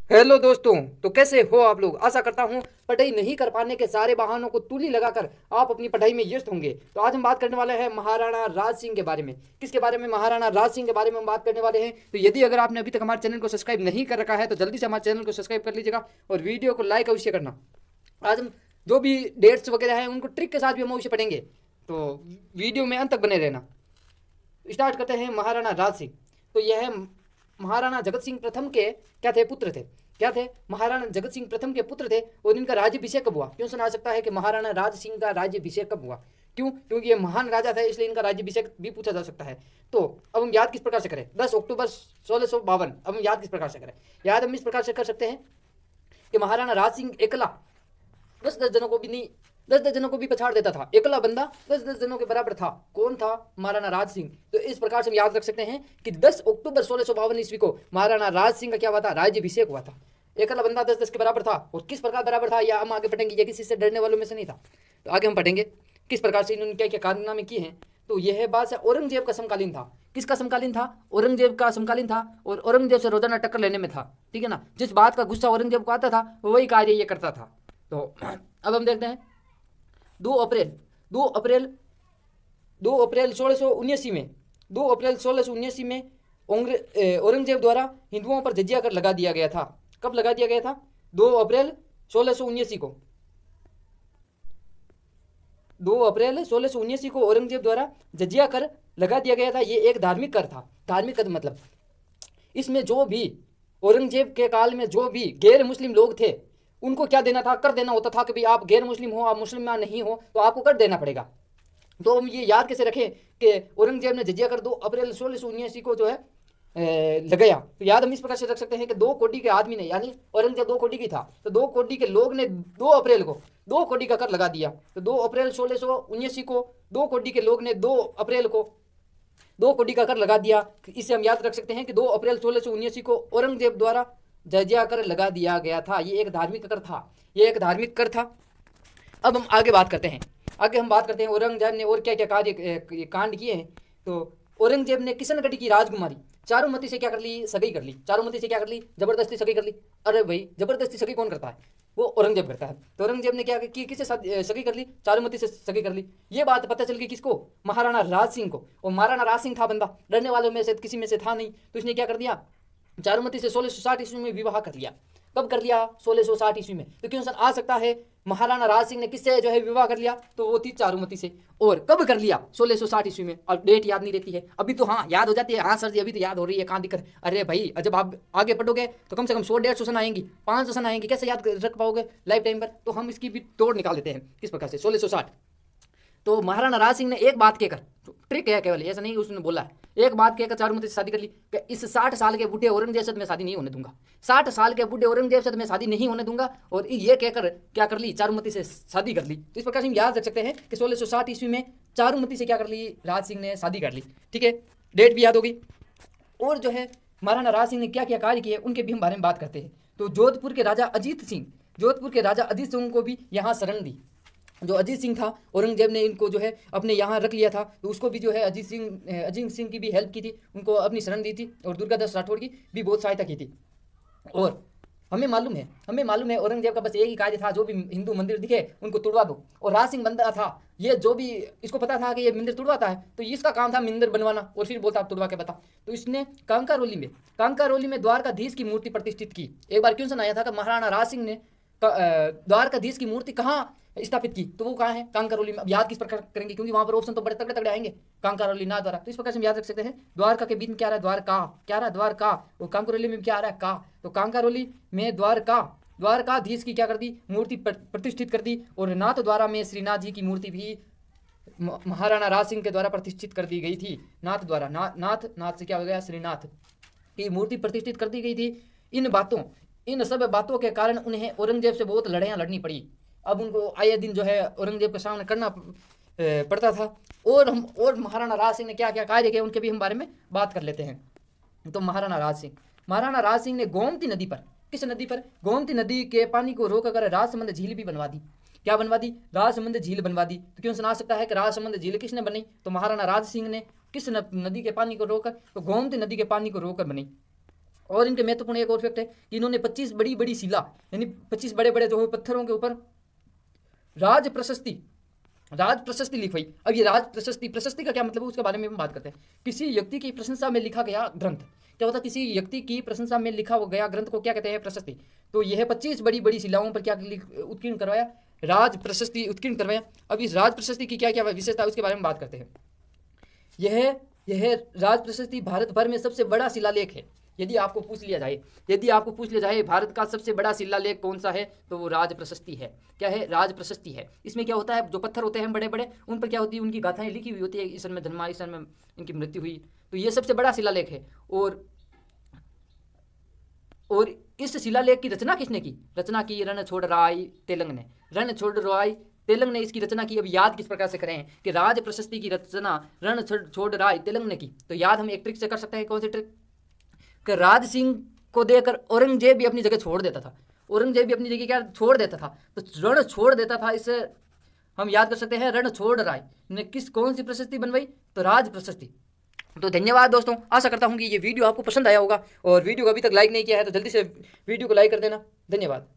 Hello दोस्तों। तो कैसे हो आप लोग। आशा करता हूं पढ़ाई नहीं कर पाने के सारे बहानों को तूली लगाकर आप अपनी पढ़ाई में व्यस्त होंगे। तो आज हम बात करने वाले हैं महाराणा राज सिंह के बारे में। किसके बारे में? महाराणा राज सिंह के बारे में हम बात करने वाले हैं। तो यदि अगर आपने अभी तक हमारे चैनल को सब्सक्राइब नहीं कर रखा है तो जल्दी से हमारे चैनल को सब्सक्राइब कर लीजिएगा और वीडियो को लाइक अवश्य करना। आज हम जो भी डेट्स वगैरह हैं उनको ट्रिक के साथ भी हम अवश्य पढ़ेंगे, तो वीडियो में अंत तक बने रहना। स्टार्ट करते हैं महाराणा राज सिंह। तो यह महाराणा जगत सिंह प्रथम के क्या थे? पुत्र थे। क्या थे? महाराणा जगत सिंह प्रथम के पुत्र थे। और इनका राज्याभिषेक कब हुआ? क्यों सुना सकता है कि महाराणा राज सिंह का राज्याभिषेक कब हुआ? क्यों? क्योंकि ये महान राजा था, इसलिए इनका राज्याभिषेक भी पूछा जा सकता है। तो अब हम याद किस प्रकार से करें? 10 अक्टूबर 1652। अब हम याद किस प्रकार से करें? याद हम इस प्रकार से कर सकते हैं कि महाराणा राज सिंह एकला 10-10 जनों को भी नहीं, 10-10 जनों को भी पछाड़ देता था। एकला बंदा 10-10 जनों के बराबर था। कौन था? महाराणा राज सिंह। तो इस प्रकार से हम याद रख सकते हैं कि 10 अक्टूबर 1652 ईस्वी को महाराणा राज सिंह का क्या हुआ था? राज्याभिषेक हुआ था। एकला बंदा 10-10 के बराबर था। और किस प्रकार बराबर था यह हम आगे पढ़ेंगे। ये किसी से डरने वालों में से नहीं था। तो आगे हम पढ़ेंगे किस प्रकार से इन्होंने क्या क्या कारनामे किए हैं। तो यह बात से औरंगजेब का समकालीन था। किसका समकालीन था? औरंगजेब का समकालीन था। और औरंगजेब से रोजाना टक्कर लेने में था। ठीक है ना। जिस बात का गुस्सा औरंगजेब को आता था वही कार्य ये करता था। तो अब हम देखते हैं 2 अप्रैल 2 अप्रैल 2 अप्रैल 1679 में 2 अप्रैल 1679 में औरंगजेब द्वारा हिंदुओं पर जजिया कर लगा दिया गया था। कब लगा दिया गया था? 2 अप्रैल 1679 को। 2 अप्रैल 1679 को औरंगजेब द्वारा जजिया कर लगा दिया गया था। ये एक धार्मिक कर था। धार्मिक कर मतलब इसमें जो भी औरंगजेब के काल में जो भी गैर मुस्लिम लोग थे उनको क्या देना था? कर देना होता था कि भाई आप गैर मुस्लिम हो, आप मुसलमान नहीं हो तो आपको कर देना पड़ेगा। तो हम ये याद कैसे रखें कि औरंगजेब ने जजिया कर 2 अप्रैल 1679 को जो है लगाया। तो याद हम इस प्रकार से रख सकते हैं कि 2 कोटी के आदमी ने, यानी औरंगजेब 2 कोटी की था, तो 2 कोटी के लोग ने 2 अप्रैल को 2 कोटी का कर लगा दिया। तो 2 अप्रैल 1679 को 2 कोटी के लोग ने 2 अप्रैल को 2 कोटी का कर लगा दिया। इससे हम याद रख सकते हैं कि 2 अप्रैल 1679 को औरंगजेब द्वारा जजिया कर लगा दिया गया था। ये एक धार्मिक कर था। ये एक धार्मिक कर था। अब हम आगे बात करते हैं। आगे हम बात करते हैं औरंगजेब ने और क्या क्या कार्य कांड किए हैं। तो औरंगजेब ने किशनगढ़ की राजकुमारी चारुमती से क्या कर ली? सगाई कर ली। चारुमती से क्या कर ली? जबरदस्ती सगाई कर ली। अरे भाई, जबरदस्ती सगाई कौन करता है? वो औरंगजेब करता है। तो औरंगजेब ने क्या की? किससे सगाई कर ली? चारुमती से सगाई कर ली। ये बात पता चल गई किसको? महाराणा राज सिंह को। और महाराणा राज सिंह था बंदा, डरने वालों में से किसी में से था नहीं। तो इसने क्या कर दिया? चारुमती से 1660 ईस्वी में विवाह कर लिया। कब कर लिया? 1660 ईस्वी में। तो क्वेश्चन आ सकता है महाराणा राज सिंह ने किससे जो है विवाह कर लिया? तो वो थी चारुमती से। और कब कर लिया? 1660 ईस्वी में। अब डेट याद नहीं रहती है अभी तो। हाँ याद हो जाती है। हाँ सर जी अभी तो याद हो रही है, कहाँ दिक्कत? अरे भाई जब आप आगे पढ़ोगे तो कम से कम 100-150 सन आएंगी, 500 सन आएंगी, कैसे याद रख पाओगे लाइफ टाइम पर? तो हम इसकी भी तोड़ निकाल देते हैं किस प्रकार से। 1660 तो महाराणा राज सिंह ने एक बात कहकर, ट्रिक है केवल, ऐसा नहीं उसने बोला है, एक बात कहकर चारुमती से शादी कर ली कि इस 60 साल के बूढ़े औरंगजेब से मैं शादी नहीं होने दूंगा। 60 साल के बूढ़े औरंगजेब से मैं शादी नहीं होने दूंगा। और ये कहकर क्या कर ली? चारुमती से शादी कर ली। तो इस प्रकार से हम याद रख सकते हैं कि 1660 ईस्वी में चारुमती से क्या कर ली? राज सिंह ने शादी कर ली। ठीक है, डेट भी याद होगी। और जो है महाराणा राज सिंह ने क्या क्या कार्य किए उनके भी हम बारे में बात करते हैं। तो जोधपुर के राजा अजीत सिंह को भी यहाँ शरण दी। जो अजीत सिंह था, औरंगजेब ने इनको जो है अपने यहाँ रख लिया था, तो उसको भी जो है अजीत सिंह की भी हेल्प की थी, उनको अपनी शरण दी थी। और दुर्गादास राठौड़ की भी बहुत सहायता की थी। और हमें मालूम है औरंगजेब का बस एक ही कार्य था, जो भी हिंदू मंदिर दिखे उनको तुड़वा दो। और राज सिंह बंदा था, ये जो भी इसको पता था कि ये मंदिर तुड़वाता है, तो इसका काम था मंदिर बनवाना और फिर बोलता तुड़वा के बता। तो इसने कांकारोली में द्वारकाधीश की मूर्ति प्रतिष्ठित की। एक बार क्यों सुनाया था कि महाराणा राज सिंह ने द्वारकाधीश की मूर्ति कहाँ स्थापित की? तो वो कहाँ है? कांकारोली में। अब याद किस प्रकार करेंगे, क्योंकि वहां पर ऑप्शन तो बड़े तगड़े तगड़े आएंगे। कांकारोली ना द्वारा, तो इस प्रकार से हम याद रख सकते हैं। द्वारका के बीच में क्या रहा है? द्वारका। क्या रहा? द्वारका। और कांकारोली में क्या आ रहा है? का। तो कांकारोली में द्वारकाधीश की क्या कर दी? मूर्ति प्रतिष्ठित कर दी। और नाथ द्वारा में श्रीनाथ जी की मूर्ति भी महाराणा राज सिंह के द्वारा प्रतिष्ठित कर दी गई थी। नाथ द्वारा, नाथ से क्या हो गया? श्रीनाथ की मूर्ति प्रतिष्ठित कर दी गई थी। इन सब बातों के कारण उन्हें औरंगजेब से बहुत लड़ाइयाँ लड़नी पड़ी। अब उनको आए दिन जो है औरंगजेब के सामने करना पड़ता था। और महाराणा राज सिंह ने क्या क्या कार्य किए उनके भी हम बारे में बात कर लेते हैं। तो महाराणा राज सिंह ने गोमती नदी पर, किस नदी पर? गोमती नदी के पानी को रोककर राजसमंद झील भी बनवा दी। क्या बनवा दी? राजसमंद झील बनवा दी। तो क्यों सुना सकता है कि राजसमंद झील किसने बनी? तो महाराणा राज सिंह ने। किस नदी के पानी को रोककर? तो गोमती नदी के पानी को रोककर बनी। और इनके महत्वपूर्ण एक और फैक्ट है कि इन्होंने 25 बड़ी बड़ी शिला यानी 25 बड़े बड़े जो है पत्थरों के ऊपर राज प्रशस्ति लिखी। अब ये राज प्रशस्ति का क्या मतलब है उसके बारे में हम बात करते हैं। किसी व्यक्ति की प्रशंसा में लिखा गया ग्रंथ, क्या होता है, किसी व्यक्ति की प्रशंसा में लिखा गया ग्रंथ को क्या कहते हैं, प्रशस्ति। तो यह 25 बड़ी बड़ी शिलाओं पर क्या उत्कीर्ण करवाया, राज प्रशस्ति उत्कीर्ण करवाया। अब इस राज प्रशस्ति की क्या क्या विशेषता है उसके बारे में बात करते हैं। यह राज प्रशस्ति भारत भर में सबसे बड़ा शिलालेख है। यदि आपको पूछ लिया जाए भारत का सबसे बड़ा शिलालेख कौन सा है, तो वो राज प्रशस्ति है। क्या है, राज प्रशस्ति है। इसमें क्या होता है, जो पत्थर होते हैं बड़े बड़े, उन पर क्या होती है, उनकी गाथाएं लिखी हुई होती है, इस सन में जन्मा, इस सन में इनकी मृत्यु हुई। तो ये सबसे बड़ा शिलालेख है। और इस शिलालेख की रचना किसने की, रचना की रणछोड़राय तेलंग ने। रणछोड़राय तेलंग ने इसकी रचना की। अब याद किस प्रकार से करें कि राज प्रशस्ति की रचना रणछोड़राय तेलंग ने की, तो याद हम एक ट्रिक से कर सकते हैं। कौन सी ट्रिक, कि राज सिंह को देकर औरंगजेब भी अपनी जगह छोड़ देता था। औरंगजेब भी अपनी जगह क्या छोड़ देता था, तो रण छोड़ देता था। इससे हम याद कर सकते हैं रणछोड़राय ने कौन सी प्रशस्ति बनवाई, तो राज प्रशस्ति। तो धन्यवाद दोस्तों, आशा करता हूं कि ये वीडियो आपको पसंद आया होगा, और वीडियो को अभी तक लाइक नहीं किया है तो जल्दी से वीडियो को लाइक कर देना। धन्यवाद।